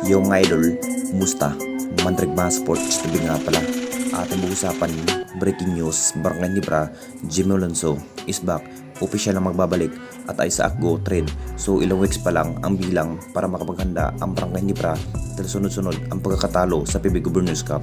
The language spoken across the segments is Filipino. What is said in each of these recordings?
Yung mga idol, musta? Mandrig mga sports tabi nga pala. Ating pag-usapan, breaking news, Barangay Nibra, Jimmy Alonso is back. Opisyal na magbabalik at ay sa Akgo trade. So ilang weeks pa lang ang bilang para makapaghanda ang Barangay Nibra dahil sunod-sunod ang pagkakatalo sa PB Governors Cup.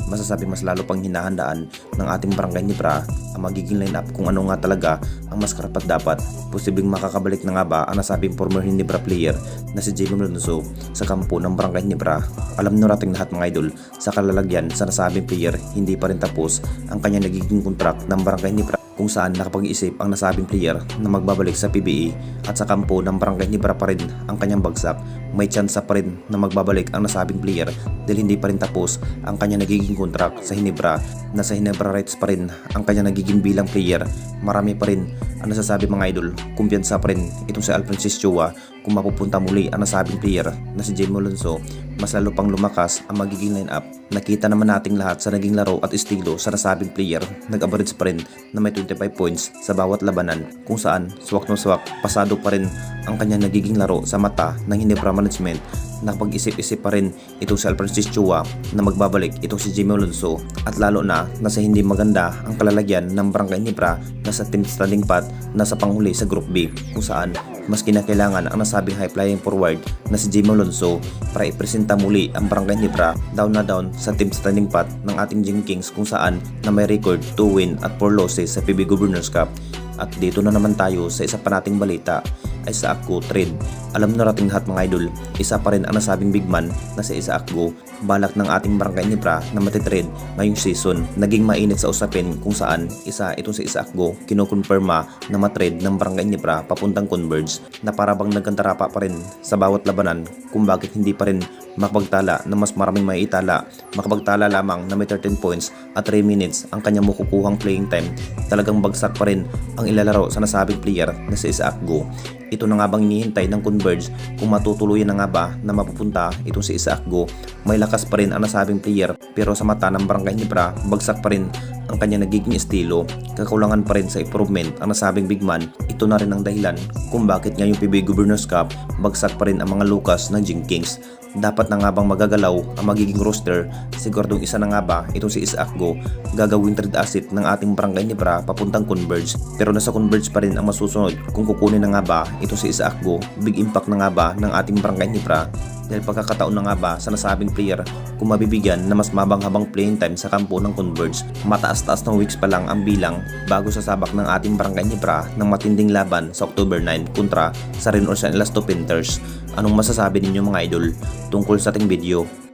Masasabi mas lalo pang hinahandaan ng ating Barangay Nibra ang magiging lineup kung ano nga talaga ang mas karapat dapat. Posibleng makakabalik na nga ba ang nasabing former Nibra player na si Jimmy Alonso sa kampo ng Barangay Nibra. Alam nyo nating lahat mga idol, sa kalalagyan sa nasabing player hindi pa rin tapos ang kanyang nagiging kontrak ng Barangay Nibra, kung saan nakapag-isip ang nasabing player na magbabalik sa PBA at sa kampo ng Barangay Nibra pa rin ang kanyang bagsak. May tsansa pa rin na magbabalik ang nasabing player dahil hindi pa rin tapos ang kanyang nagiging kontrak sa Hinebra, na sa Hinebra Rights pa rin ang kanyang nagiging bilang player. Marami pa rin ang nasasabi mga idol, kumpiyansa pa rin itong si Alfrancis Chua kung mapupunta muli ang nasabing player na si Jimmy Alonso, mas lalo pang lumakas ang magiging lineup. Nakita naman nating lahat sa naging laro at estilo sa nasabing player, nag-average pa rin na may 25 points sa bawat labanan, kung saan swak na swak, pasado pa rin ang kanyang nagiging laro sa mata ng Hinebra management. Nakapag-isip-isip pa rin ito si Alfrancis Chua na magbabalik ito si Jimmy Alonso, at lalo na nasa hindi maganda ang kalalagyan ng Barangay Nibra na sa team standing pat na sa panghuli sa Group B, kung saan mas kinakailangan ang nasabing high-flying forward na si Jimmy Alonso para ipresenta muli ang Barangay Nibra down na down sa team standing pat ng ating Jing Kings, kung saan na may record 2 win at 4 losses sa PB Governors Cup. At dito na naman tayo sa isa pa nating balita ay sa Akgo trade. Alam na nating lahat mga idol, isa pa rin ang nasabing big man na si Isaac Go. Balak ng ating Barangay Nibra na matitrade ngayong season. Naging mainit sa usapin kung saan isa itong si Isaac Go kinukonfirma na matrade ng Barangay Nibra papuntang Converge, na parabang nagkantarapa pa rin sa bawat labanan kung bakit hindi pa rin makapagtala na mas maraming maiitala. Makapagtala lamang na may 13 points at 3 minutes ang kanyang makukuhang playing time. Talagang bagsak pa rin ang ilalaro sa nasabing player na si Isaac Go. Ito na nga bang hinihintay ng Converge kung matutuluyan na nga ba na mapupunta itong si Isaac Go. May lakas pa rin ang nasabing player, pero sa mata ng Barangay Nibra, bagsak pa rin ang kanya nagiging estilo. Kakulangan pa rin sa improvement ang nasabing big man. Ito na rin ang dahilan kung bakit ngayong PB Governors Cup bagsak pa rin ang mga Lucas ng Jing Kings. Dapat na nga bang magagalaw ang magiging roster? Siguradong isa na nga ba itong si Isaac Go gagawing trade asset ng ating Barangay Nibra papuntang Converge? Pero nasa Converge pa rin ang masusunod kung kukunin na nga ba itong si Isaac Go. Big impact na nga ba ng ating Barangay Nibra dahil pagkakataon na nga ba sa nasabing player kung mabibigyan na mas mabang-habang playing time sa kampo ng Converge. Mataas-taas ng weeks pa lang ang bilang bago sasabak ng ating Barangay Nibra ng matinding laban sa October 9 kontra sa Renorsan Elasto Panthers. Anong masasabi ninyo mga idol tungkol sa ating video?